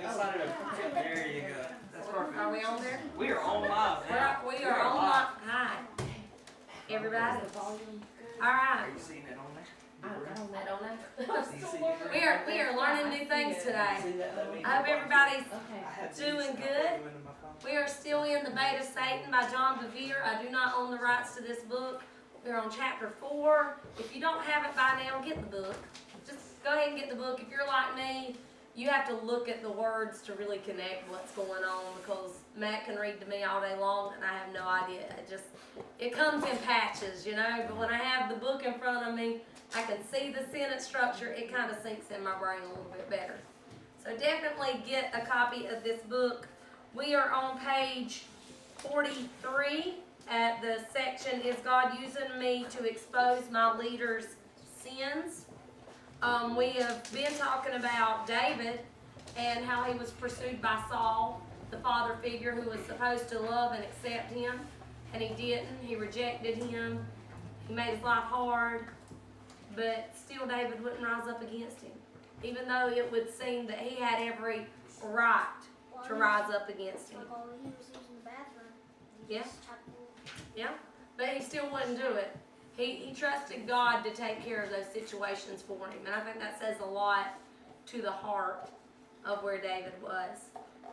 decided to. There you go. That's perfect. Are we on there? We are on live now. We are on live. Hi, everybody. All right. Are you seeing it on there? I don't know. You see it? We are learning new things today. I hope everybody's doing good. We are still in The Bait of Satan by John Bevere. I do not own the rights to this book. We're on chapter 4. If you don't have it by now, get the book. Just go ahead and get the book. If you're like me, you have to look at the words to really connect what's going on, because Matt can read to me all day long and I have no idea. It comes in patches, you know, but when I have the book in front of me, I can see the sentence structure. It kind of sinks in my brain a little bit better. So definitely get a copy of this book. We are on page 43 at the section, Is God Using Me to Expose My Leader's Sins? We have been talking about David and how he was pursued by Saul, the father figure who was supposed to love and accept him, and he didn't. He rejected him. He made his life hard, but still David wouldn't rise up against him, even though it would seem that he had every right to rise up against him. While he was using the bathroom, Yeah. Yeah, but he still wouldn't do it. He trusted God to take care of those situations for him, and I think that says a lot to the heart of where David was.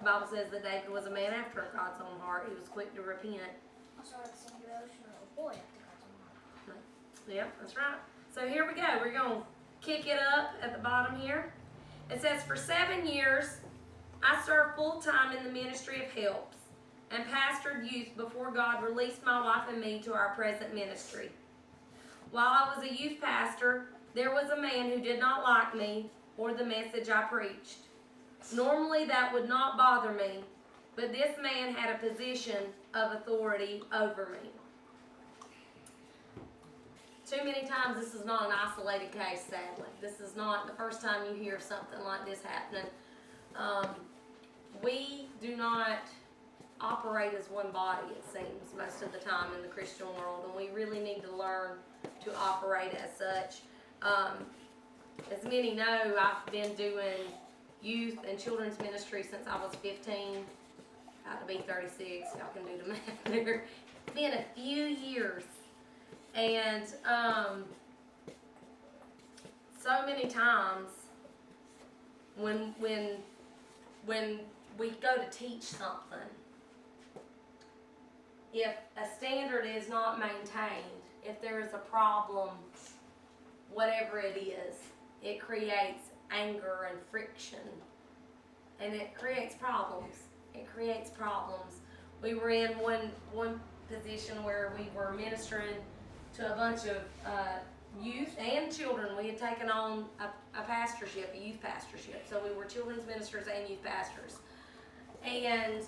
The Bible says that David was a man after God's own heart. He was quick to repent. Also, at the same devotional, a boy after God's own heart. Yep, that's right. So here we go. We're going to kick it up at the bottom here. It says, for 7 years, I served full time in the ministry of helps and pastored youth before God released my wife and me to our present ministry. While I was a youth pastor, there was a man who did not like me or the message I preached. Normally that would not bother me, but this man had a position of authority over me. Too many times this is not an isolated case, sadly. This is not the first time you hear something like this happening. We do not operate as one body, it seems, most of the time in the Christian world, and we really need to learn to operate as such. As many know, I've been doing youth and children's ministry since I was 15. About to be 36, y'all can do the math there. It's been a few years, and so many times when we go to teach something, if a standard is not maintained, if there is a problem, whatever it is, it creates anger and friction, and it creates problems. It creates problems. We were in one position where we were ministering to a bunch of youth and children. We had taken on a pastorship, a youth pastorship. So we were children's ministers and youth pastors. And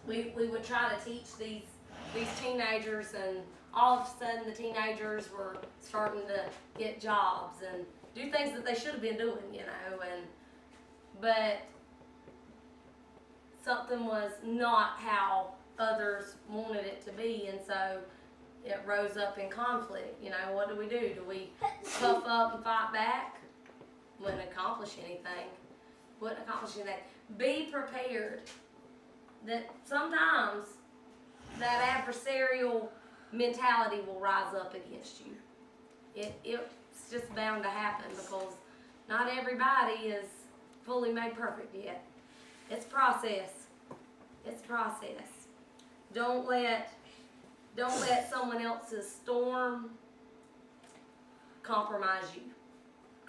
we would try to teach these teenagers, and all of a sudden the teenagers were starting to get jobs and do things that they should have been doing, you know, but something was not how others wanted it to be, and so it rose up in conflict. You know, what do? Do we puff up and fight back? Wouldn't accomplish anything. Wouldn't accomplish anything. Be prepared that sometimes that adversarial mentality will rise up against you. It's just bound to happen, because not everybody is fully made perfect yet. It's process. It's process. Don't let someone else's storm compromise you.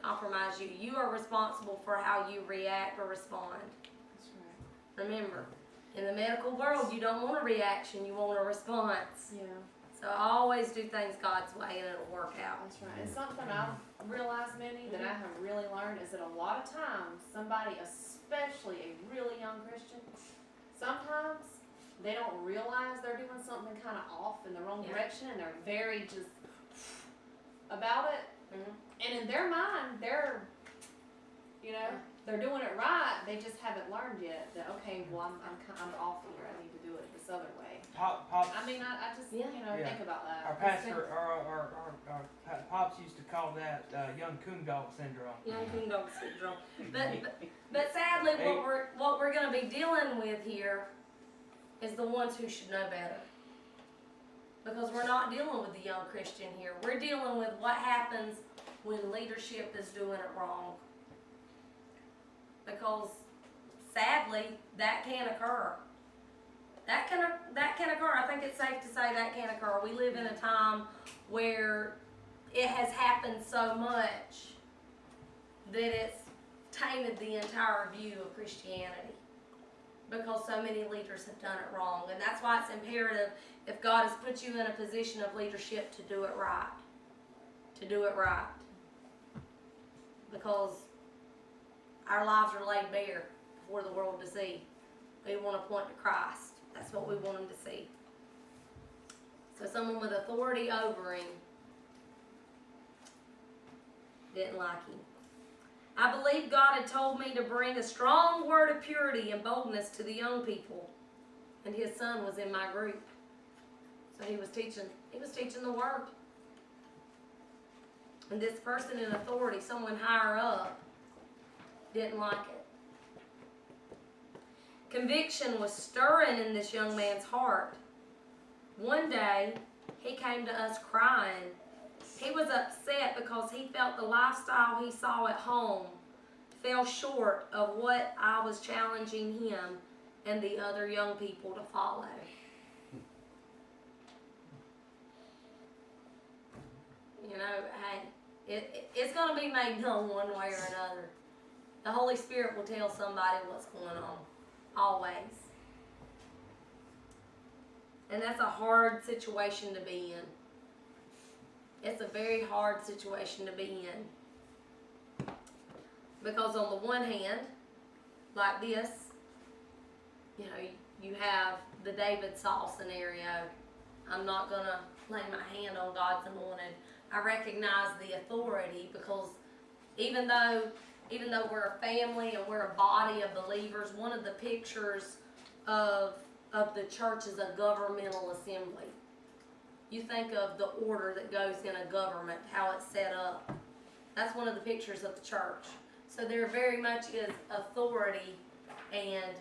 Compromise you. You are responsible for how you react or respond. That's right. Remember, in the medical world, you don't want a reaction, you want a response. Yeah. So I always do things God's way and it'll work out. That's right. And something I've realized, Minnie, that I have really learned is that a lot of times somebody, especially a really young Christian, sometimes they don't realize they're doing something kind of off in the wrong direction, and they're very just about it. Mm-hmm. And in their mind, they're, you know, they're doing it right, they just haven't learned yet that, okay, well, I'm off here, I need to do it this other way. Pops, I mean, I just, Yeah. Yeah. think about that. our pastor, our pops used to call that young coon dog syndrome. Young king dog syndrome. But sadly, what we're going to be dealing with here is the ones who should know better. Because we're not dealing with the young Christian here. We're dealing with what happens when leadership is doing it wrong. Because sadly, that can occur. That can occur. I think it's safe to say that can occur. We live in a time where it has happened so much that it's tainted the entire view of Christianity. Because so many leaders have done it wrong. And that's why it's imperative, if God has put you in a position of leadership, to do it right. To do it right. Because our lives are laid bare for the world to see. We want to point to Christ. That's what we want them to see. So someone with authority over him didn't like him. I believe God had told me to bring a strong word of purity and boldness to the young people. And his son was in my group. So he was teaching the word. And this person in authority, someone higher up, didn't like it. Conviction was stirring in this young man's heart. One day, he came to us crying. He was upset because he felt the lifestyle he saw at home fell short of what I was challenging him and the other young people to follow. You know, hey, it's going to be made known one way or another. The Holy Spirit will tell somebody what's going on, always. And that's a hard situation to be in. It's a very hard situation to be in. Because on the one hand, like this, you know, you have the David Saul scenario. I'm not going to lay my hand on God's anointed. I recognize the authority because even though we're a family and we're a body of believers, one of the pictures of the church is a governmental assembly. You think of the order that goes in a government, how it's set up. That's one of the pictures of the church. So there very much is authority and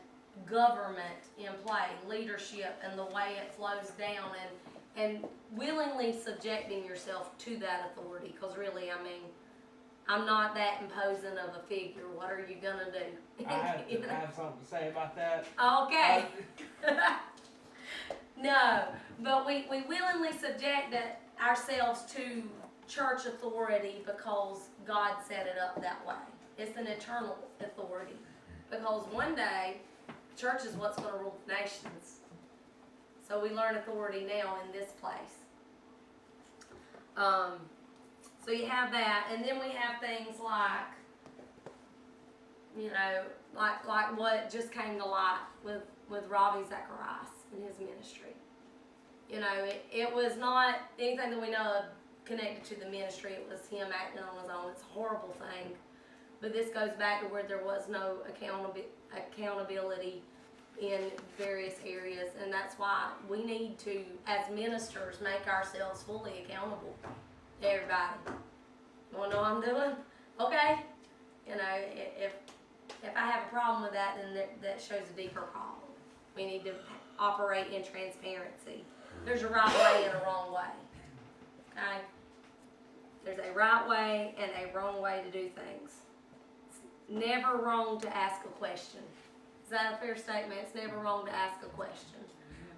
government in play, leadership and the way it flows down, and willingly subjecting yourself to that authority. Because really, I mean, I'm not that imposing of a figure. What are you gonna do? I have something to say about that. Okay. No, but we willingly subject ourselves to church authority because God set it up that way. It's an eternal authority. Because one day, church is what's going to rule nations. So we learn authority now in this place. So you have that, and then we have things like, you know, like what just came to light with Ravi Zacharias and his ministry. You know, it was not anything that we know of connected to the ministry. It was him acting on his own. It's a horrible thing. But this goes back to where there was no accountability in various areas, and that's why we need to, as ministers, make ourselves fully accountable to everybody. You want to know what I'm doing? Okay. You know, if I have a problem with that, then that shows a deeper problem. We need to operate in transparency. There's a right way and a wrong way. Okay? There's a right way and a wrong way to do things. It's never wrong to ask a question. Is that a fair statement? It's never wrong to ask a question.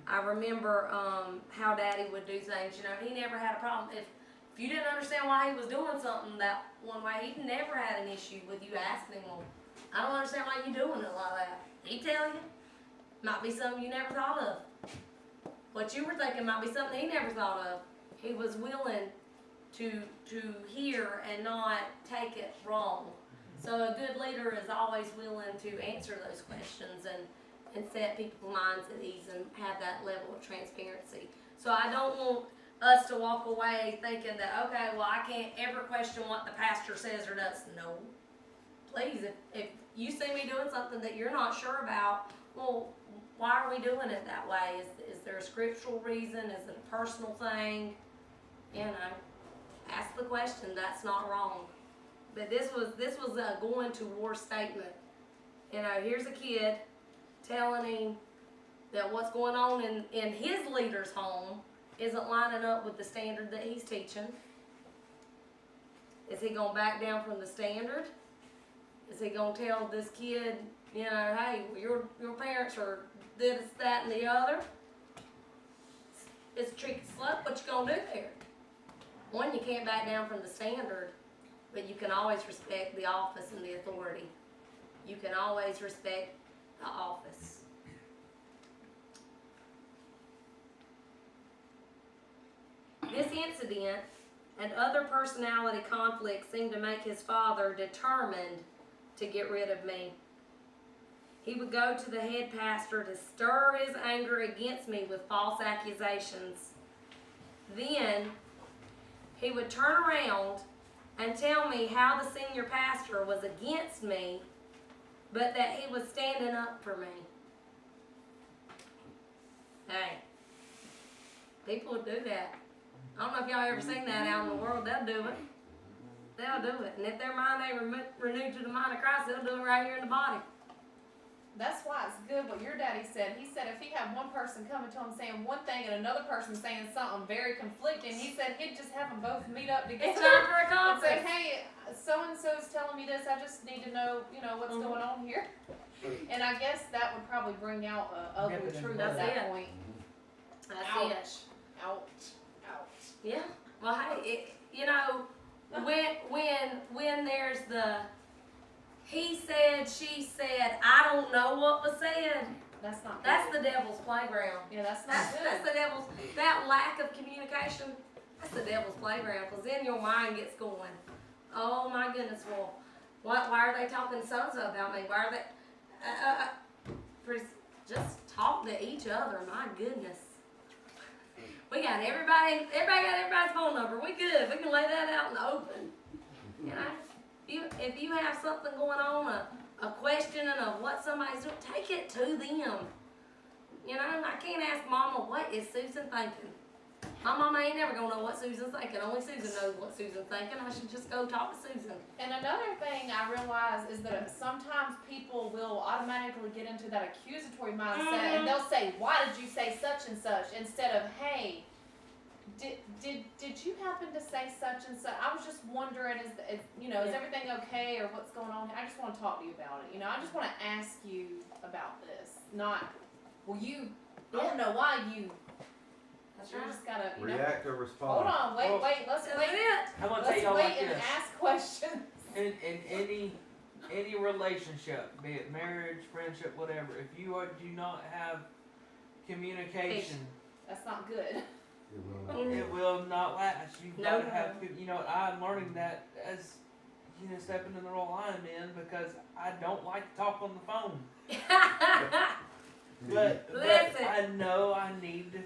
I remember how Daddy would do things. You know, he never had a problem. If you didn't understand why he was doing something that one way, he never had an issue with you asking him, well, I don't understand why you're doing it like that. He'd tell you. Might be something you never thought of. What you were thinking might be something he never thought of. He was willing to hear and not take it wrong. So a good leader is always willing to answer those questions and set people's minds at ease and have that level of transparency. So I don't want us to walk away thinking that, okay, well, I can't ever question what the pastor says or does. No. please, if you see me doing something that you're not sure about, well, why are we doing it that way? Is there a scriptural reason? Is it a personal thing? You know, ask the question. That's not wrong. But this was a going to war statement. You know, here's a kid telling him that what's going on in his leader's home isn't lining up with the standard that he's teaching. Is he gonna back down from the standard? Is he gonna tell this kid, you know, hey, your parents are this, that, and the other? It's a tricky slope. What you gonna do there? One, you can't back down from the standard, but you can always respect the office and the authority. You can always respect the office. This incident and other personality conflicts seemed to make his father determined to get rid of me. He would go to the head pastor to stir his anger against me with false accusations. Then he would turn around and tell me how the senior pastor was against me, but that he was standing up for me. Hey, people would do that. I don't know if y'all ever seen that out in the world. They'll do it. They'll do it. And if their mind ain't renewed to the mind of Christ, they'll do it right here in the body. That's why it's good what your daddy said. He said if he had one person coming to him saying one thing and another person saying something very conflicting, he said he'd just have them both meet up together. It's time for a And say, conference. hey, so-and-so's telling me this, I just need to know, what's going on here. And I guess that would probably bring out ugly Nip it in truth the at bud. that point. That's Ouch. it. Ouch. Ouch. Yeah. Well, hey, when there's the he said, she said, I don't know what was said. That's not good. That's the devil's playground. Yeah, that's not That's good. the devil's, that lack of communication, that's the devil's playground, because then your mind gets going. Oh my goodness, well, why are they talking so-and-so about me? Why are they, just talk to each other, my goodness. We got everybody got everybody's phone number. We good. We can lay that out in the open. You know, if you have something going on, a questioning of what somebody's doing, take it to them. You know, I can't ask Mama, what is Susan thinking? My mama ain't never gonna know what Susan's thinking. Only Susan knows what Susan's thinking. I should just go talk to Susan. And another thing I realize is that sometimes people will automatically get into that accusatory mindset and they'll say, why did you say such and such? Instead of, hey, did you happen to say such and such? I was just wondering, is everything okay or what's going on? I just want to talk to you about it. I just want to ask you about this. Not, well, I don't know why you. That's You right. just gotta, React or respond. hold on, wait, let's That's wait. it. I'm gonna tell Let's y'all wait like and this. ask questions. In any relationship, be it marriage, friendship, whatever, if you do not have communication, That's not good. it will not last. You've No. got to have, I'm learning that as, stepping in the role I'm in, because I don't like to talk on the phone. But Listen. I know I need to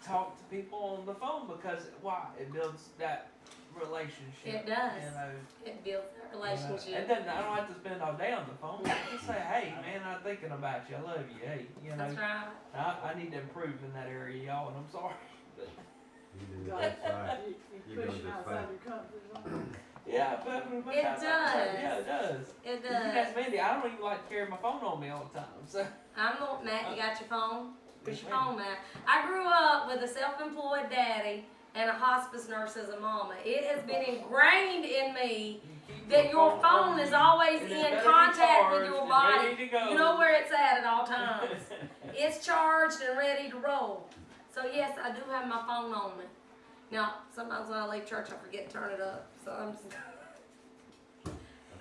talk to people on the phone because why? It builds that relationship. It does. You know. It builds that And relationship. then I don't have to spend all day on the phone. I just say, hey man, I'm thinking about you. I love you. Hey, That's right. I need to improve in that area, y'all, and I'm sorry. But You do just fine. You're doing just fine. yeah, but It does. does. Yeah, it does. It You does. guys, Mandy, I don't even like to carry my phone on me all the time. So I'm not, Matt, you got your phone? Where's Yes, your phone, Matt? I grew up with a self-employed daddy and a hospice nurse as a mama. It has been ingrained in me you keep that your phone on is you, always and it in better be contact with charged your and body. ready to go. You know where it's at all times. It's charged and ready to roll. So yes, I do have my phone on me. Now, sometimes when I leave church, I forget to turn it up. So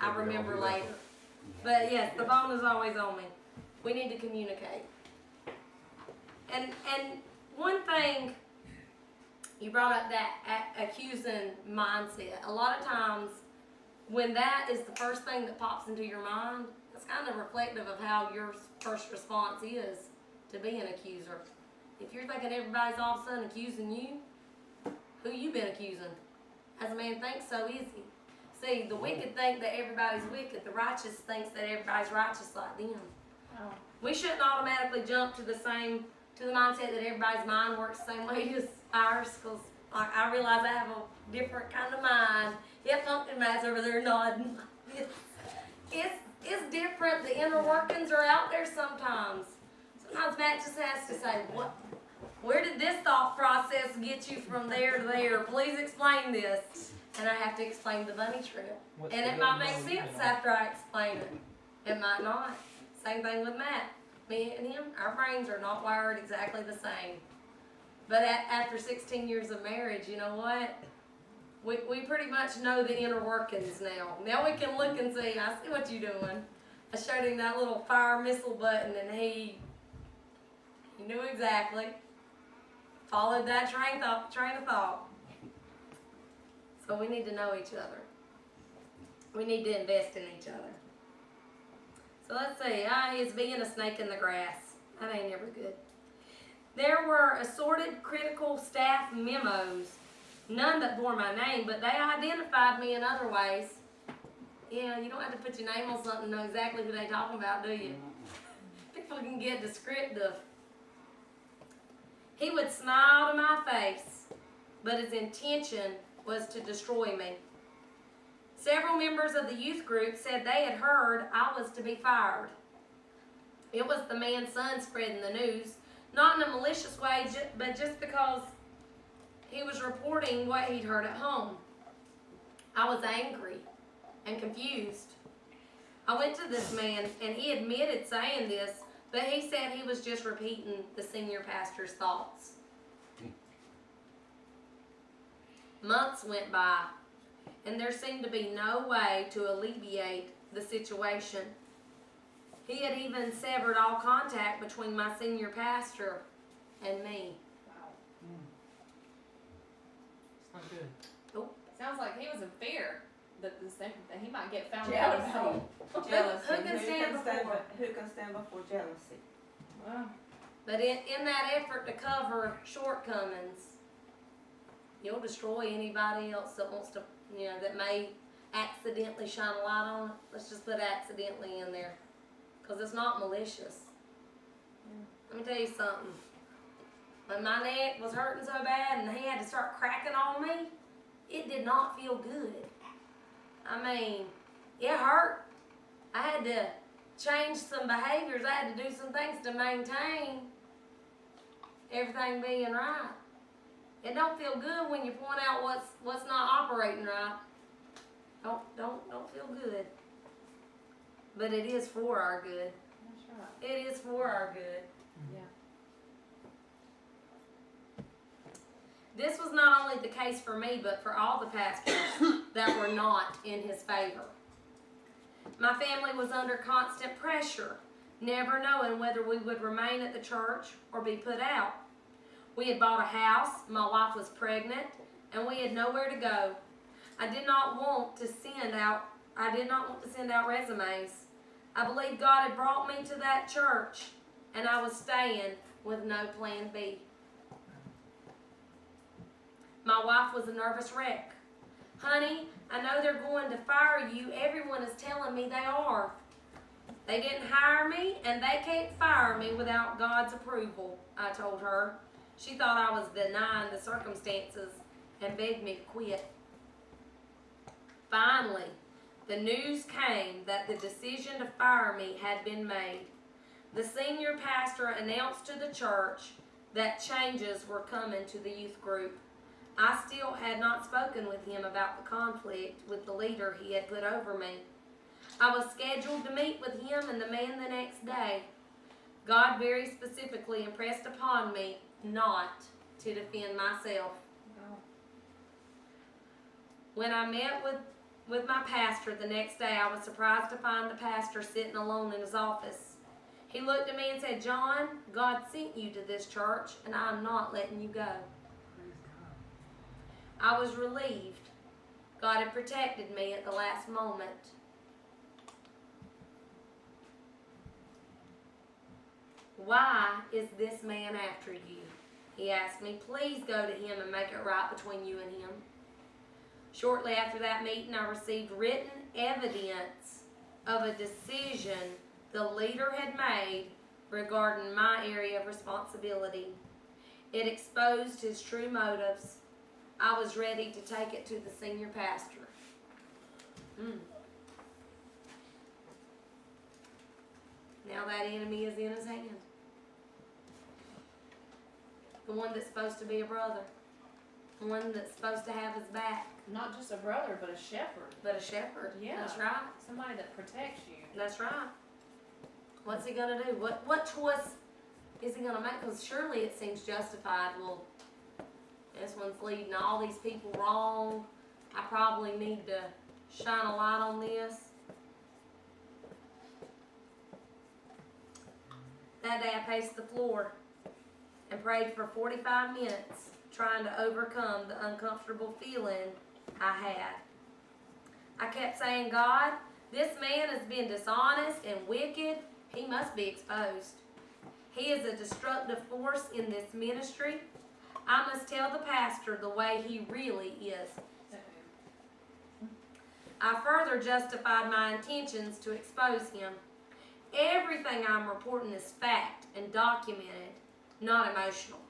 I remember later. But yes, the phone is always on me. We need to communicate. And one thing, you brought up that accusing mindset. A lot of times, when that is the first thing that pops into your mind, it's kind of reflective of how your first response is to be an accuser. If you're thinking everybody's all of a sudden accusing you, who you been accusing? As a man thinks, so is he. See, the wicked think that everybody's wicked. The righteous thinks that everybody's righteous like them. Oh. We shouldn't automatically jump to the mindset that everybody's mind works the same way as ours, because I realize I have a different kind of mind. Yep, Pumpkin Matt's over there nodding. It's different. The inner workings are out there sometimes. Sometimes Matt just has to say, where did this thought process get you from there to there? Please explain this. And I have to explain the bunny trail. What's And the it might good make news, sense after I explain it. It might not. Same thing with Matt. Me and him, our brains are not wired exactly the same. But after 16 years of marriage, you know what? We pretty much know the inner workings now. Now we can look and see, I see what you're doing. I showed him that little fire missile button and he knew exactly. Followed that train of thought. So we need to know each other. We need to invest in each other. So let's see, he's being a snake in the grass. That ain't ever good. There were assorted critical staff memos, none that bore my name, but they identified me in other ways. Yeah, you don't have to put your name on something to know exactly who they're talking about, do you? People can get descriptive. He would smile to my face, but his intention was to destroy me. Several members of the youth group said they had heard I was to be fired. It was the man's son spreading the news, not in a malicious way, but just because he was reporting what he'd heard at home. I was angry and confused. I went to this man, and he admitted saying this, but he said he was just repeating the senior pastor's thoughts. Months went by, and there seemed to be no way to alleviate the situation. He had even severed all contact between my senior pastor and me. Wow. It's not good. Sounds like he was in fear that he might get found out at home. Jealousy. Who can stand before? Who can stand before jealousy? Wow. But in that effort to cover shortcomings, you'll destroy anybody else that wants to, that may accidentally shine a light on it. Let's just put accidentally in there, because it's not malicious. Let me tell you something. When my neck was hurting so bad and he had to start cracking on me, it did not feel good. I mean, it hurt. I had to change some behaviors. I had to do some things to maintain everything being right. It don't feel good when you point out what's not operating right. Don't feel good. But it is for our good. That's right. It is for our good. Yeah. This was not only the case for me, but for all the pastors that were not in his favor. My family was under constant pressure, never knowing whether we would remain at the church or be put out. We had bought a house, my wife was pregnant, and we had nowhere to go. I did not want to send out resumes. I believed God had brought me to that church, and I was staying with no plan B. My wife was a nervous wreck. Honey, I know they're going to fire you. Everyone is telling me they are. They didn't hire me, and they can't fire me without God's approval, I told her. She thought I was denying the circumstances and begged me to quit. Finally, the news came that the decision to fire me had been made. The senior pastor announced to the church that changes were coming to the youth group. I still had not spoken with him about the conflict with the leader he had put over me. I was scheduled to meet with him and the man the next day. God very specifically impressed upon me not to defend myself. No. When I met with my pastor the next day, I was surprised to find the pastor sitting alone in his office. He looked at me and said, "John, God sent you to this church, and I'm not letting you go." I was relieved. God had protected me at the last moment. "Why is this man after you?" he asked me. "Please go to him and make it right between you and him." Shortly after that meeting, I received written evidence of a decision the leader had made regarding my area of responsibility. It exposed his true motives. I was ready to take it to the senior pastor. Now that enemy is in his hand. The one that's supposed to be a brother. The one that's supposed to have his back. Not just a brother, but a shepherd. But a shepherd. Yeah. That's right. Somebody that protects you. That's right. What's he gonna do? What choice is he gonna make? Because surely it seems justified. Well, this one's leading all these people wrong. I probably need to shine a light on this. That day I paced the floor and prayed for 45 minutes, trying to overcome the uncomfortable feeling I had. I kept saying, God, this man has been dishonest and wicked. He must be exposed. He is a destructive force in this ministry. I must tell the pastor the way he really is. I further justified my intentions to expose him. Everything I'm reporting is fact and documented, not emotional.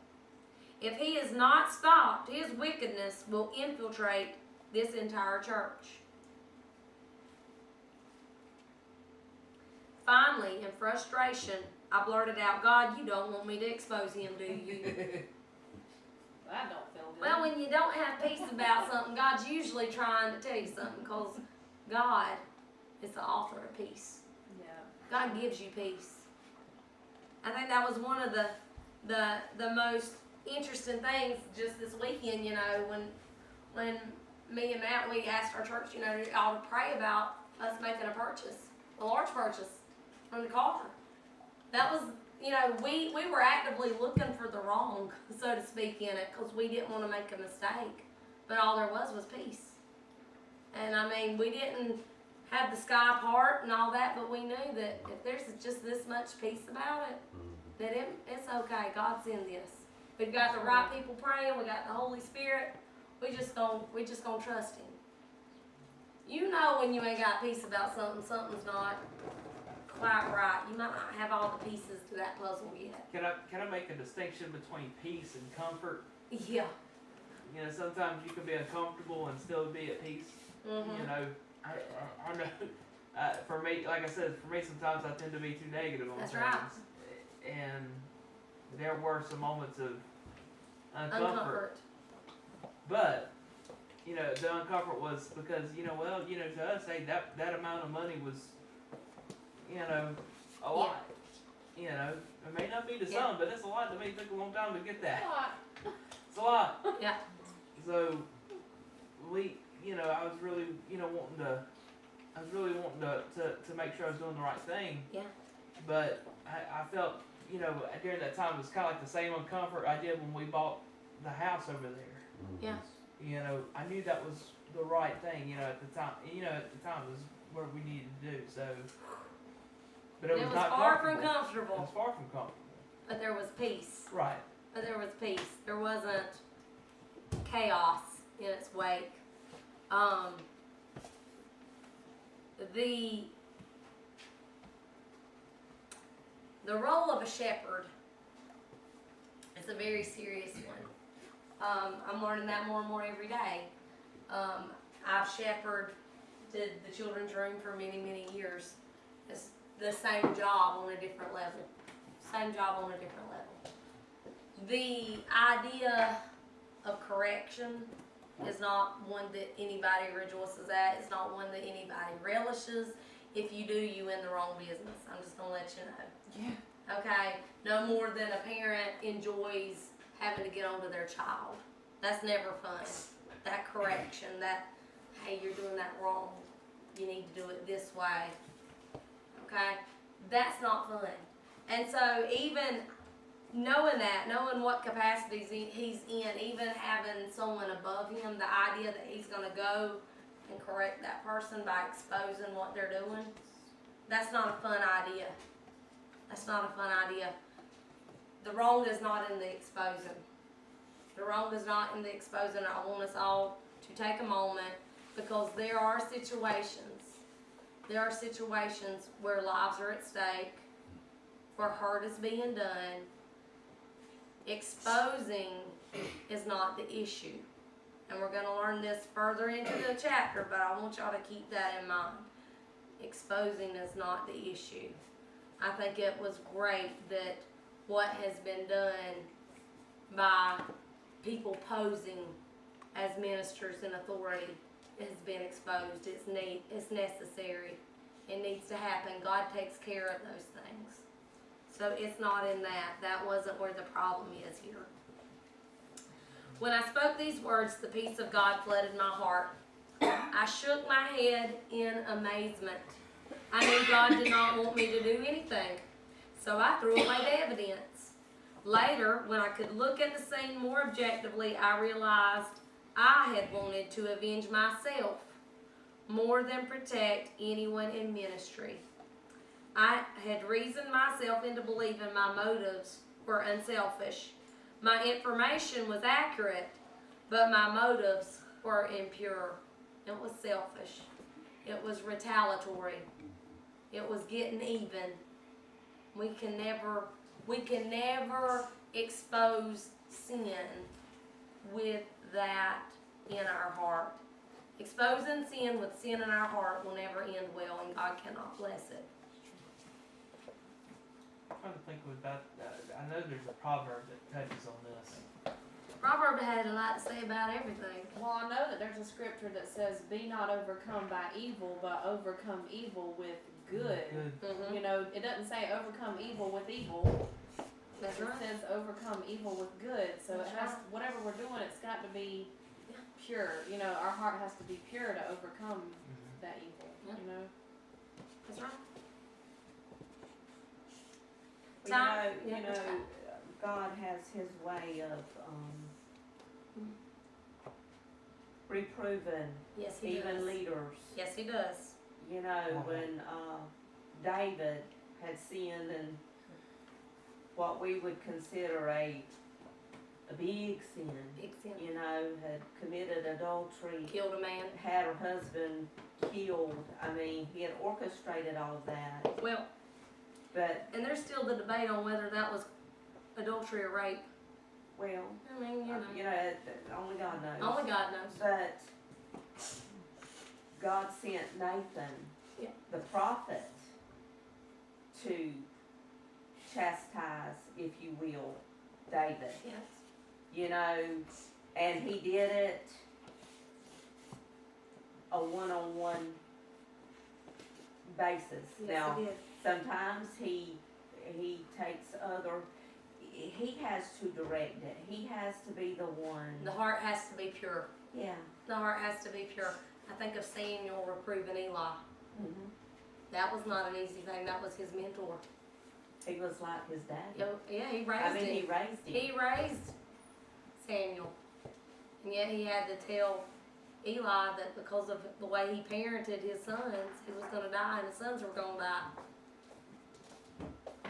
If he is not stopped, his wickedness will infiltrate this entire church. Finally, in frustration, I blurted out, God, you don't want me to expose him, do you? That don't feel good. Well, when you don't have peace about something, God's usually trying to tell you something, because God is the author of peace. Yeah. God gives you peace. I think that was one of the most interesting things just this weekend, you know, when me and Matt, we asked our church, you know, all to pray about us making a purchase, a large purchase from the car. That was, you know, we were actively looking for the wrong, so to speak, in it, because we didn't want to make a mistake. But all there was peace. And I mean, we didn't have the sky part and all that, but we knew that if there's just this much peace about it, that it's okay. God's in this. We've got the right people praying. We got the Holy Spirit. We just gonna trust Him. You know when you ain't got peace about something, something's not quite right. You might not have all the pieces to that puzzle yet. Can I make a distinction between peace and comfort? Yeah. You know, sometimes you can be uncomfortable and still be at peace. Mhm. You know, I know. For me, like I said, for me sometimes I tend to be too negative on That's things. right. And there were some moments of uncomfort. But, you know, the uncomfort was because, you know, well, you know, to us, hey, that amount of money was, you know, a lot. You know, it may not be to some, but it's a lot to me. It took a long time to get that. It's a lot. Yeah. So, you know, I was really, you know, wanting to make sure I was doing the right thing. Yeah. But I felt, you know, during that time it was kind of like the same uncomfort I did when we bought the house over there. Yeah. You know, I knew that was the right thing, you know, at the time. You know, at the time it was what we needed to do, so. But it was not far from comfortable. It comfortable, was far from comfortable. but there was peace. Right. But there was peace. There wasn't chaos in its wake. The role of a shepherd is a very serious one. I'm learning that more and more every day. I've shepherded the children's room for many, many years. It's the same job on a different level. Same job on a different level. The idea of correction is not one that anybody rejoices at. It's not one that anybody relishes. If you do, you in the wrong business. I'm just gonna let you know. Yeah. Okay? No more than a parent enjoys having to get onto their child. That's never fun. That correction, that, hey, you're doing that wrong. You need to do it this way. Okay? That's not fun. And so even knowing that, knowing what capacities he's in, even having someone above him, the idea that he's going to go and correct that person by exposing what they're doing, that's not a fun idea. That's not a fun idea. The wrong is not in the exposing. The wrong is not in the exposing. I want us all to take a moment, because there are situations where lives are at stake, where hurt is being done. Exposing is not the issue. And we're going to learn this further into the chapter, but I want y'all to keep that in mind. Exposing is not the issue. I think it was great that what has been done by people posing as ministers in authority has been exposed. It's necessary. It needs to happen. God takes care of those things. So it's not in that. That wasn't where the problem is here. When I spoke these words, the peace of God flooded my heart. I shook my head in amazement. I knew God did not want me to do anything, so I threw away the evidence. Later, when I could look at the scene more objectively, I realized I had wanted to avenge myself more than protect anyone in ministry. I had reasoned myself into believing my motives were unselfish. My information was accurate, but my motives were impure. It was selfish. It was retaliatory. It was getting even. We can never expose sin with that in our heart. Exposing sin with sin in our heart will never end well, and God cannot bless it. I'm trying to think about that. I know there's a proverb that touches on this. Proverb had a lot to say about everything. Well, I know that there's a scripture that says, "Be not overcome by evil, but overcome evil with good." Mm-hmm. You know, it doesn't say overcome evil with evil. That's It right. says overcome evil with good. So That's it has right. whatever we're doing, it's got to be pure. You know, our heart has to be pure to overcome that evil. Yeah. You know. That's right. Well, you Yeah, know, that's fine. God has His way of reproving Yes, he even does. leaders. Yes, he does. You know, when David had sinned and what we would consider a big sin, Big sin. you know, had committed adultery, Killed a man. had her husband killed. I mean, he had orchestrated all of that. Well, But, and there's still the debate on whether that was adultery or rape. well, I mean, only God knows. only God knows. But God sent Nathan, Yeah. the prophet, to chastise, if you will, David. Yes. You know, and he did it a one-on-one basis. Yes, Now, he did. sometimes he takes he has to direct it. He has to be the one. The heart has to be pure. Yeah. The heart has to be pure. I think of Samuel reproving Eli. Mm-hmm. That was not an easy thing. That was his mentor. He was like his daddy. Yeah, he raised him. he raised him. He raised Samuel. And yet he had to tell Eli that because of the way he parented his sons, he was going to die and his sons were going to die.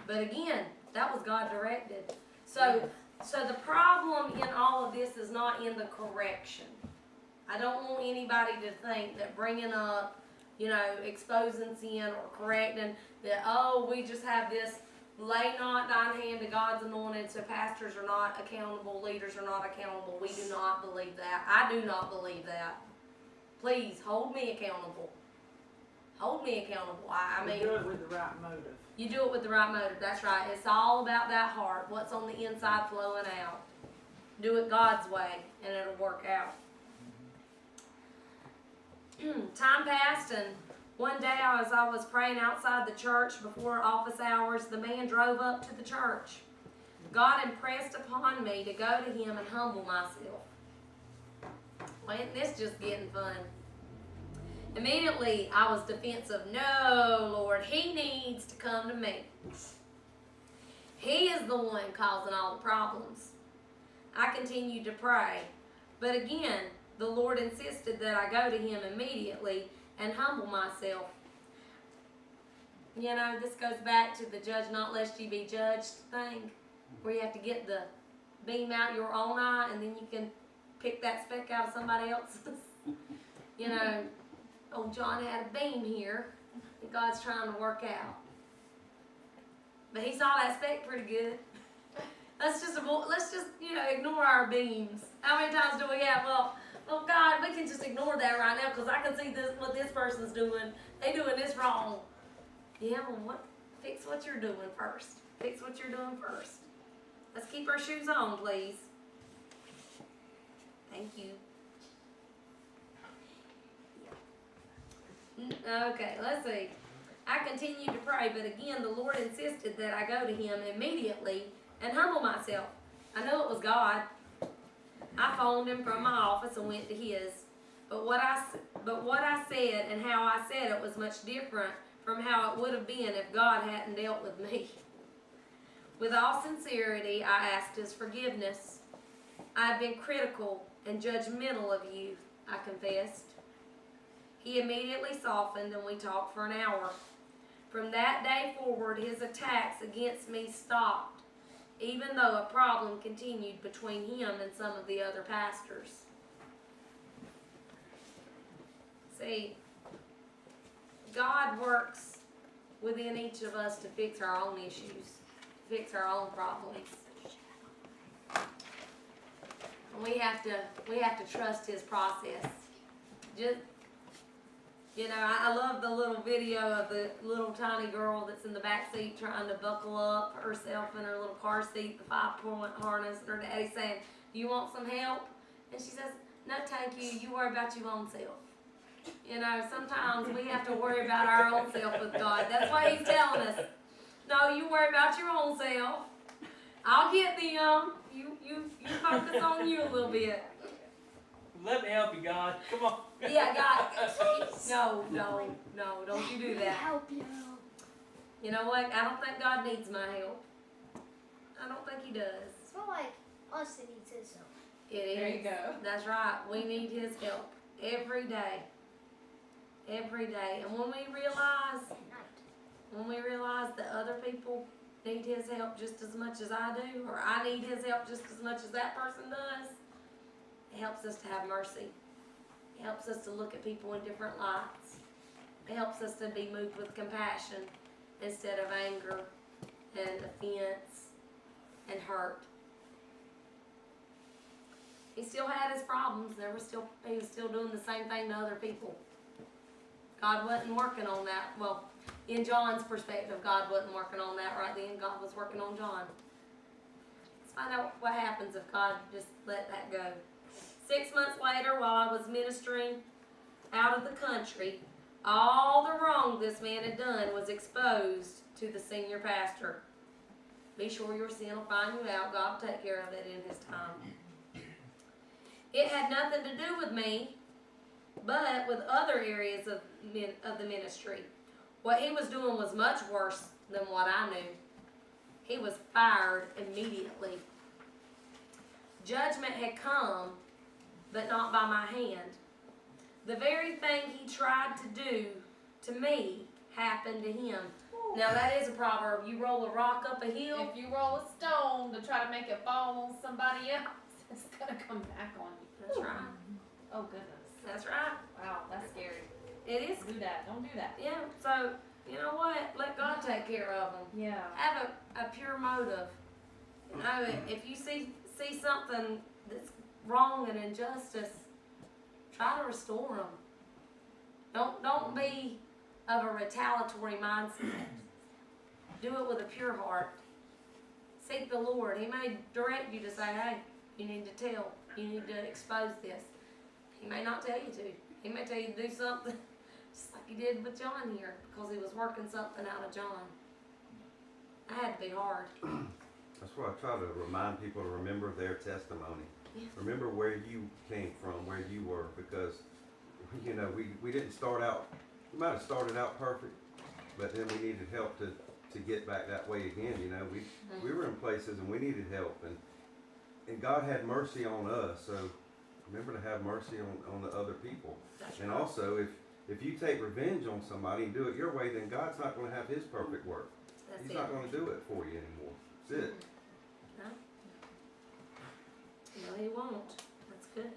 But again, that was God directed. So the problem in all of this is not in the correction. I don't want anybody to think that bringing up, exposing sin or correcting that, we just have this lay not thine hand to God's anointed, so pastors are not accountable, leaders are not accountable. We do not believe that. I do not believe that. Please, hold me accountable. Hold me accountable. I mean, do it with the right motive. you do it with the right motive. That's right. It's all about that heart. What's on the inside flowing out. Do it God's way, and it'll work out. Time passed, and one day as I was praying outside the church before office hours, the man drove up to the church. God impressed upon me to go to him and humble myself. Well, isn't this just getting fun? Immediately, I was defensive. No, Lord, he needs to come to me. He is the one causing all the problems. I continued to pray, but again, the Lord insisted that I go to him immediately and humble myself. This goes back to the judge not lest ye be judged thing, where you have to get the beam out your own eye and then you can pick that speck out of somebody else's. You know, old John had a beam here that God's trying to work out. But he saw that speck pretty good. Let's just ignore our beams. How many times do we have? Well, God, we can just ignore that right now because I can see what this person's doing. They doing this wrong. Yeah, well, fix what you're doing first. Fix what you're doing first. Let's keep our shoes on, please. Thank you. Okay, let's see. I continued to pray, but again, the Lord insisted that I go to Him immediately and humble myself. I know it was God. I phoned Him from my office and went to His. But what I said and how I said it was much different from how it would have been if God hadn't dealt with me. With all sincerity, I asked His forgiveness. I have been critical and judgmental of you, I confessed. He immediately softened and we talked for an hour. From that day forward, his attacks against me stopped, even though a problem continued between him and some of the other pastors. See, God works within each of us to fix our own issues, to fix our own problems. And we have to trust His process. Just, you know, I love the little video of the little tiny girl that's in the back seat trying to buckle up herself in her little car seat, the 5-point harness, and her daddy saying, "Do you want some help?" And she says, "No, thank you. You worry about your own self." You know, sometimes we have to worry about our own self with God. That's why He's telling us, no, you worry about your own self. I'll get them. You focus on you a little bit. Let me help you, God. Come on. Yeah, God. No, don't you do that. Help you. You know what? I don't think God needs my help. I don't think He does. It's not like us that needs His help. It is. There you go. That's right. We need His help every day. Every day. And when we realize that other people need His help just as much as I do, or I need His help just as much as that person does, it helps us to have mercy. It helps us to look at people in different lights. It helps us to be moved with compassion instead of anger and offense and hurt. He still had his problems. He was still doing the same thing to other people. God wasn't working on that. Well, in John's perspective, God wasn't working on that right then. God was working on John. Let's find out what happens if God just let that go. 6 months later, while I was ministering out of the country, all the wrong this man had done was exposed to the senior pastor. Be sure your sin will find you out. God will take care of it in His time. It had nothing to do with me, but with other areas of the ministry. What he was doing was much worse than what I knew. He was fired immediately. Judgment had come, but not by my hand. The very thing he tried to do to me happened to him. Now that is a proverb. You roll a rock up a hill. If you roll a stone to try to make it fall on somebody else, it's gonna come back on you. That's right. Oh goodness. That's right. Wow, that's scary. It is. Do that. Don't do that. Yeah. So you know what? Let God take care of them. Yeah. Have a pure motive. You know, if you see something that's wrong and injustice, try to restore them. Don't be of a retaliatory mindset. Do it with a pure heart. Seek the Lord. He may direct you to say, "Hey, you need to tell. You need to expose this." He may not tell you to. He may tell you to do something just like He did with John here, because he was working something out of John. That had to be hard. That's why I try to remind people to remember their testimony. Yeah. Remember where you came from, where you were, because, you know, we didn't start out, we might have started out perfect, but then we needed help to get back that way again, you know. We were in places and we needed help, and God had mercy on us, so remember to have mercy on the other people. That's And right. also, if you take revenge on somebody and do it your way, then God's not going to have His perfect work. That's He's it. not going to do it for you anymore. That's it. No, He won't. That's good.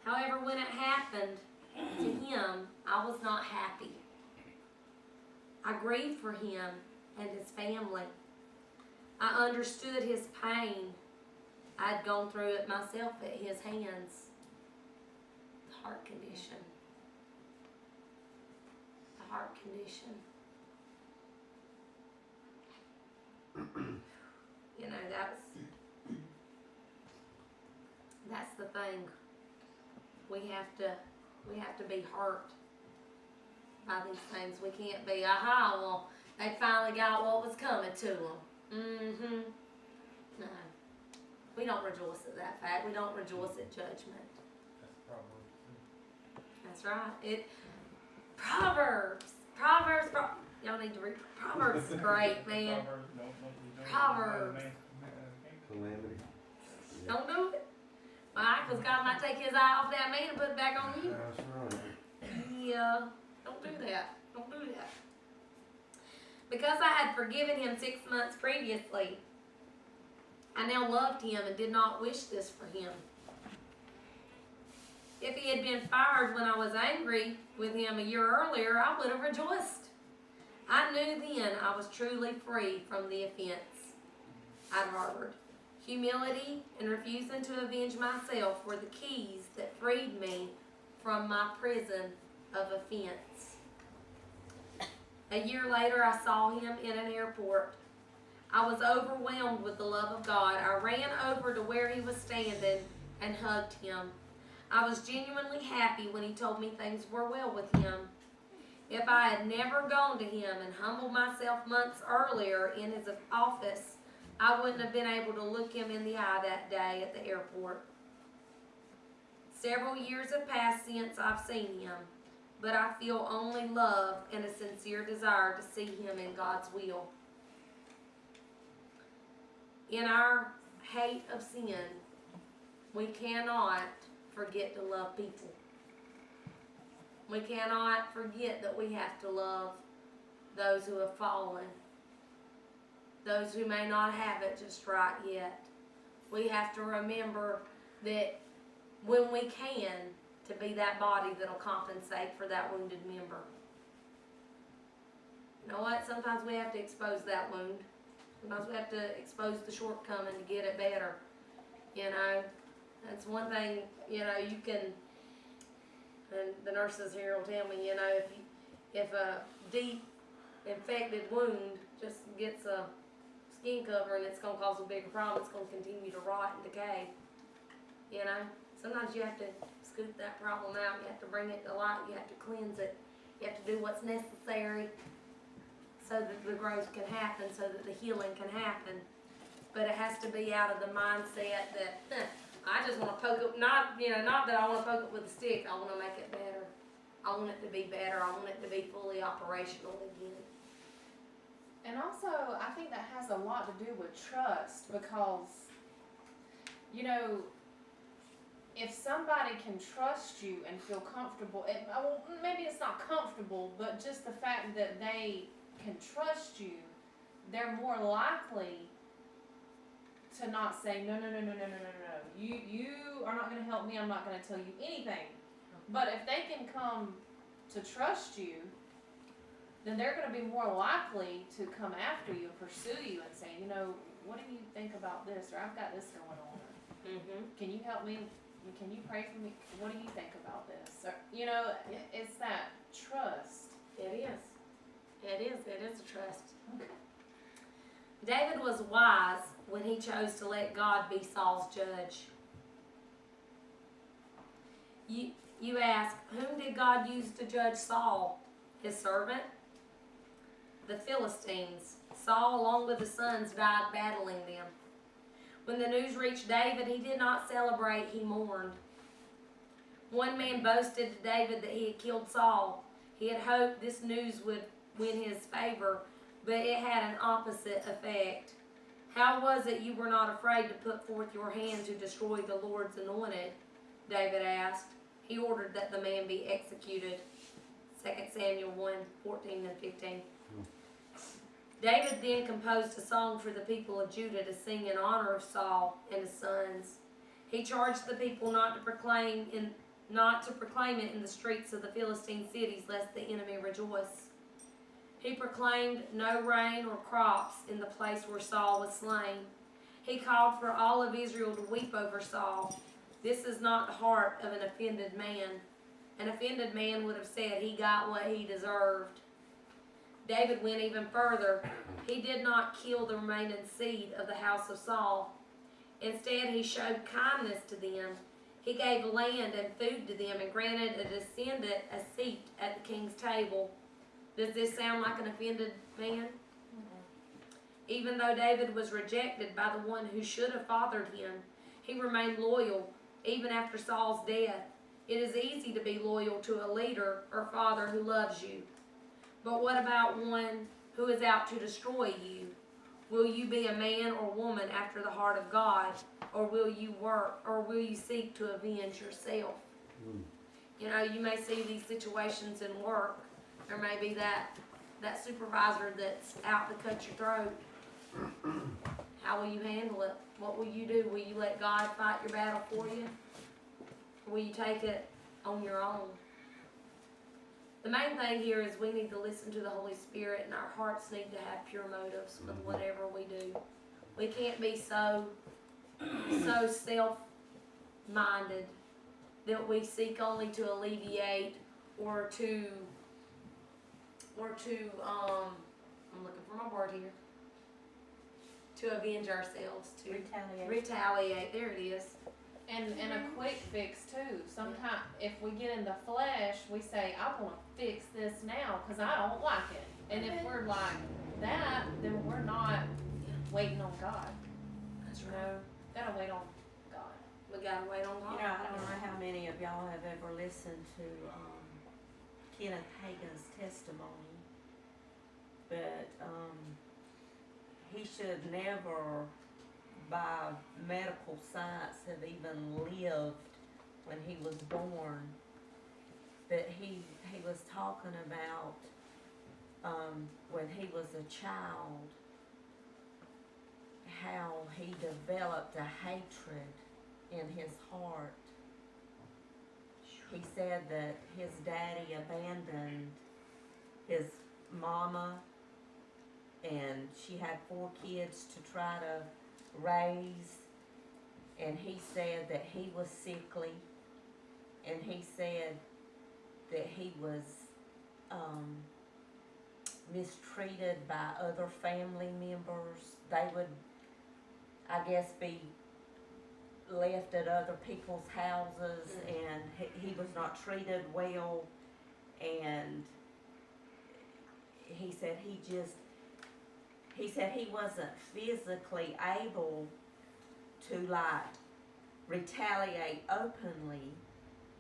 However, when it happened to him, I was not happy. I grieved for him and his family. I understood his pain. I'd gone through it myself at his hands. The heart condition. The heart condition. You know, that's the thing. We have to be hurt by these things. We can't be, aha, well, they finally got what was coming to them. Mm-hmm. No. We don't rejoice at that fact. We don't rejoice at judgment. That's right. Proverbs. Y'all need to read Proverbs. Is great, man. Proverbs. Calamity. Don't do it. Why? Because God might take his eye off that man and put it back on you. That's right. Yeah. Don't do that. Don't do that. Because I had forgiven him 6 months previously, I now loved him and did not wish this for him. If he had been fired when I was angry with him a year earlier, I would have rejoiced. I knew then I was truly free from the offense I'd harbored. Humility and refusing to avenge myself were the keys that freed me from my prison of offense. A year later, I saw him in an airport. I was overwhelmed with the love of God. I ran over to where he was standing and hugged him. I was genuinely happy when he told me things were well with him. If I had never gone to him and humbled myself months earlier in his office, I wouldn't have been able to look him in the eye that day at the airport. Several years have passed since I've seen him, but I feel only love and a sincere desire to see him in God's will. In our hate of sin, we cannot forget to love people. We cannot forget that we have to love those who have fallen, those who may not have it just right yet. We have to remember that when we can, to be that body that'll compensate for that wounded member. You know what? Sometimes we have to expose that wound. Sometimes we have to expose the shortcoming to get it better. You know, that's one thing, you know, you can, and the nurses here will tell me, you know, if a deep infected wound just gets a skin cover and it's going to cause a bigger problem, it's going to continue to rot and decay. You know, sometimes you have to scoop that problem out, you have to bring it to light, you have to cleanse it, you have to do what's necessary so that the growth can happen, so that the healing can happen. But it has to be out of the mindset that, I just want to poke it, not that I want to poke it with a stick, I want to make it better. I want it to be better, I want it to be fully operational again. And also, I think that has a lot to do with trust, because, you know, if somebody can trust you and feel comfortable, well, maybe it's not comfortable, but just the fact that they can trust you, they're more likely to not say, no, you are not going to help me, I'm not going to tell you anything. But if they can come to trust you, then they're going to be more likely to come after you and pursue you and say, you know, what do you think about this? Or I've got this going on. Mm-hmm. Can you help me? Can you pray for me? What do you think about this? Or, you know, it's that trust. It is. It is a trust. David was wise when he chose to let God be Saul's judge. You ask, whom did God use to judge Saul? His servant? The Philistines. Saul, along with his sons, died battling them. When the news reached David, he did not celebrate, he mourned. One man boasted to David that he had killed Saul. He had hoped this news would win his favor, but it had an opposite effect. How was it you were not afraid to put forth your hand to destroy the Lord's anointed? David asked. He ordered that the man be executed. 2 Samuel 1:14 and 15. David then composed a song for the people of Judah to sing in honor of Saul and his sons. He charged the people not to proclaim not to proclaim it in the streets of the Philistine cities, lest the enemy rejoice. He proclaimed no rain or crops in the place where Saul was slain. He called for all of Israel to weep over Saul. This is not the heart of an offended man. An offended man would have said he got what he deserved. David went even further. He did not kill the remaining seed of the house of Saul. Instead, he showed kindness to them. He gave land and food to them and granted a descendant a seat at the king's table. Does this sound like an offended man? Even though David was rejected by the one who should have fathered him, he remained loyal even after Saul's death. It is easy to be loyal to a leader or father who loves you. But what about one who is out to destroy you? Will you be a man or woman after the heart of God, or will you seek to avenge yourself? You know, you may see these situations in work. There may be that supervisor that's out to cut your throat. How will you handle it? What will you do? Will you let God fight your battle for you? Or will you take it on your own? The main thing here is we need to listen to the Holy Spirit, and our hearts need to have pure motives with whatever we do. We can't be so self-minded that we seek only to alleviate or to I'm looking for my word here. To avenge ourselves, to retaliate. There it is. And a quick fix too. Sometimes if we get in the flesh, we say, I want to fix this now because I don't like it. And if we're like that, then we're not waiting on God. That's You right. know, gotta wait on God. We gotta wait on God. You know, I don't know how many of y'all have ever listened to Kenneth Hagin's testimony, but he should never, by medical science, have even lived when he was born. But he was talking about when he was a child, how he developed a hatred in his heart. He said that his daddy abandoned his mama, and she had 4 kids to try to raise, and he said that he was sickly, and he said that he was mistreated by other family members. They would, I guess, be left at other people's houses, and he was not treated well, and he said he wasn't physically able to like retaliate openly.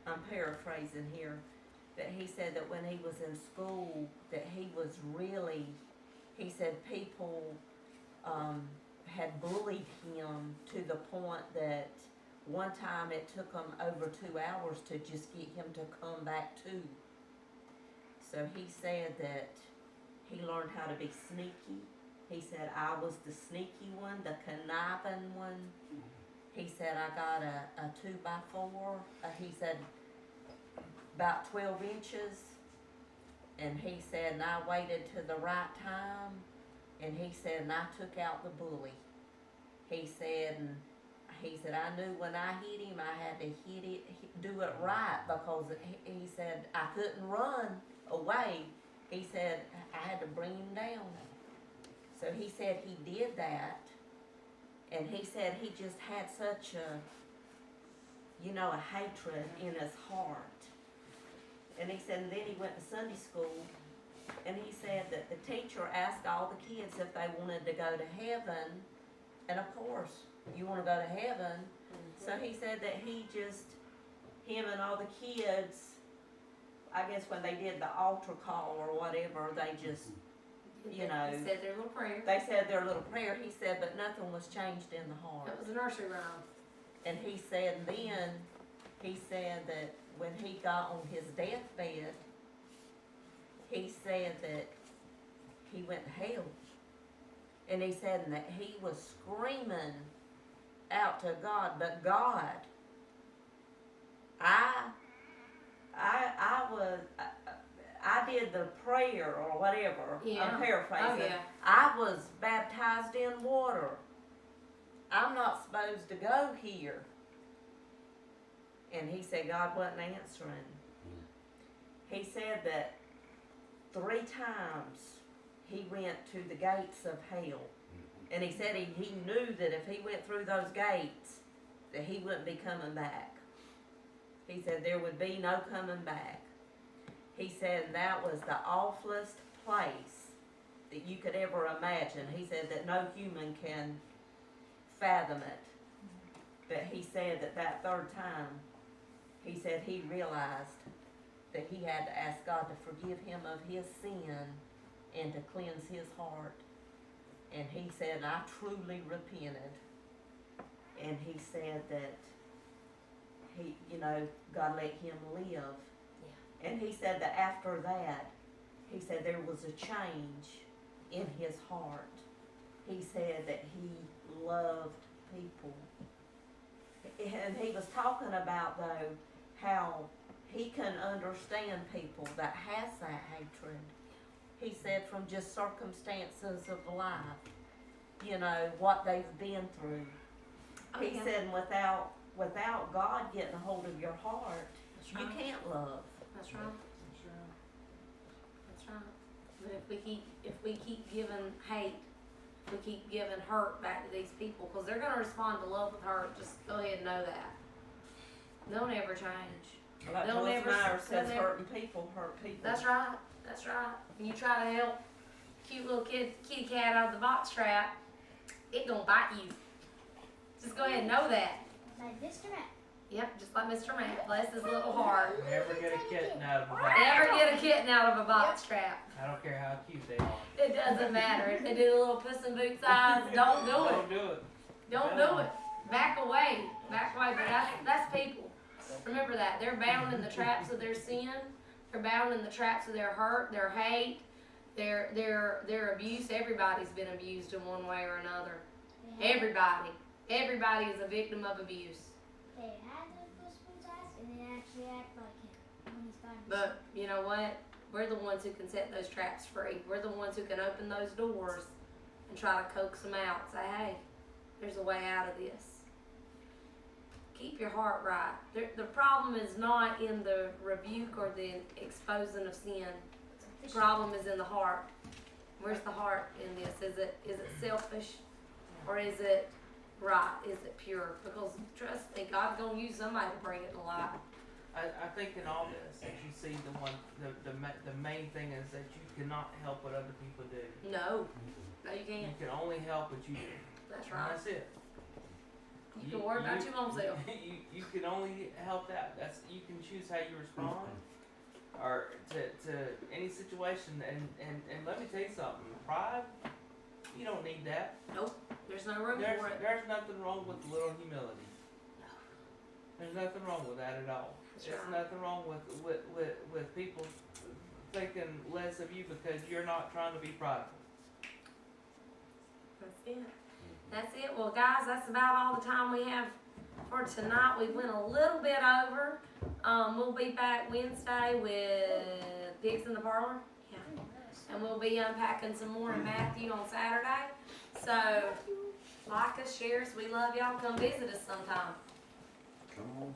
I'm paraphrasing here, but he said that when he was in school that he said people had bullied him to the point that one time it took him over 2 hours to just get him to come back to. So he said that he learned how to be sneaky. He said, I was the sneaky one, the conniving one. He said, I got a 2x4. He said, about 12 inches. And he said, and I waited to the right time. And he said, and I took out the bully. He said, I knew when I hit him, I had to do it right, because he said, I couldn't run away. He said, I had to bring him down. So he said he did that, and he said he just had such a hatred in his heart. And he said, and then he went to Sunday school, and he said that the teacher asked all the kids if they wanted to go to heaven, and of course, you want to go to heaven. So he said that him and all the kids, I guess when they did the altar call or whatever, they just, They said their little prayer. they said their little prayer. He said, but nothing was changed in the heart. That was a nursery rhyme. And he said that when he got on his deathbed, he said that he went to hell. And he said that he was screaming out to God, but God, I I did the prayer or whatever. Yeah. I'm paraphrasing. Oh, yeah. I was baptized in water. I'm not supposed to go here. And he said God wasn't answering. He said that 3 times he went to the gates of hell. And he said he knew that if he went through those gates, that he wouldn't be coming back. He said there would be no coming back. He said that was the awfulest place that you could ever imagine. He said that no human can fathom it. But he said that 3rd time, he said he realized that he had to ask God to forgive him of his sin and to cleanse his heart. And he said, I truly repented. And he said that he, God let him live. And he said that after that, he said there was a change in his heart. He said that he loved people. And he was talking about, though, how he can understand people that has that hatred. He said from just circumstances of life, what they've been through. Oh, He yeah. said without God getting a hold of your heart, That's you right. can't love. That's right. That's right. But if we keep giving hate, if we keep giving hurt back to these people, because they're gonna respond to love with hurt. Just go ahead and know that. They'll never change. Like They'll Joyce never- Meyer says, they'll never- hurting people hurt people. That's right. That's right. When you try to help cute little kitty cat out of the box trap, it gonna bite you. Just go ahead and know that. Like Mr. Matt. Yep, just like Mr. Matt, bless his little heart. Never get a kitten out of a box. Never get a kitten out of a box trap. I don't care how cute they are. It doesn't matter. If they do the little Puss in Boots eyes, don't do it. Don't do it. Don't do it. Back away. Back away. But that's people. Remember that. They're bound in the traps of their sin. They're bound in the traps of their hurt, their hate, their abuse. Everybody's been abused in one way or another. Everybody. Everybody is a victim of abuse. They had those Puss in Boots eyes and then actually act like him when he's fighting. But you know what? We're the ones who can set those traps free. We're the ones who can open those doors and try to coax them out. Say, hey, there's a way out of this. Keep your heart right. The problem is not in the rebuke or the exposing of sin. The problem is in the heart. Where's the heart in this? Is it selfish or is it right? Is it pure? Because trust me, God's gonna use somebody to bring it to light. I think in all this, as you see, the main thing is that you cannot help what other people do. No, you You can't. can only help what you do. That's And right. that's it. You can worry about your own self. You can only help that. You can choose how you respond, or to any situation. And let me tell you something. Pride, you don't need that. There's no room for it. There's nothing wrong with a little humility. There's nothing wrong with that at all. That's There's right. nothing wrong with people thinking less of you because you're not trying to be prideful. That's it. That's it. Well, guys, that's about all the time we have for tonight. We went a little bit over. We'll be back Wednesday with Pigs in the Parlor. Yeah. And we'll be unpacking some more in Matthew on Saturday. So, like us, share us. We love y'all. Come visit us sometime. Come on.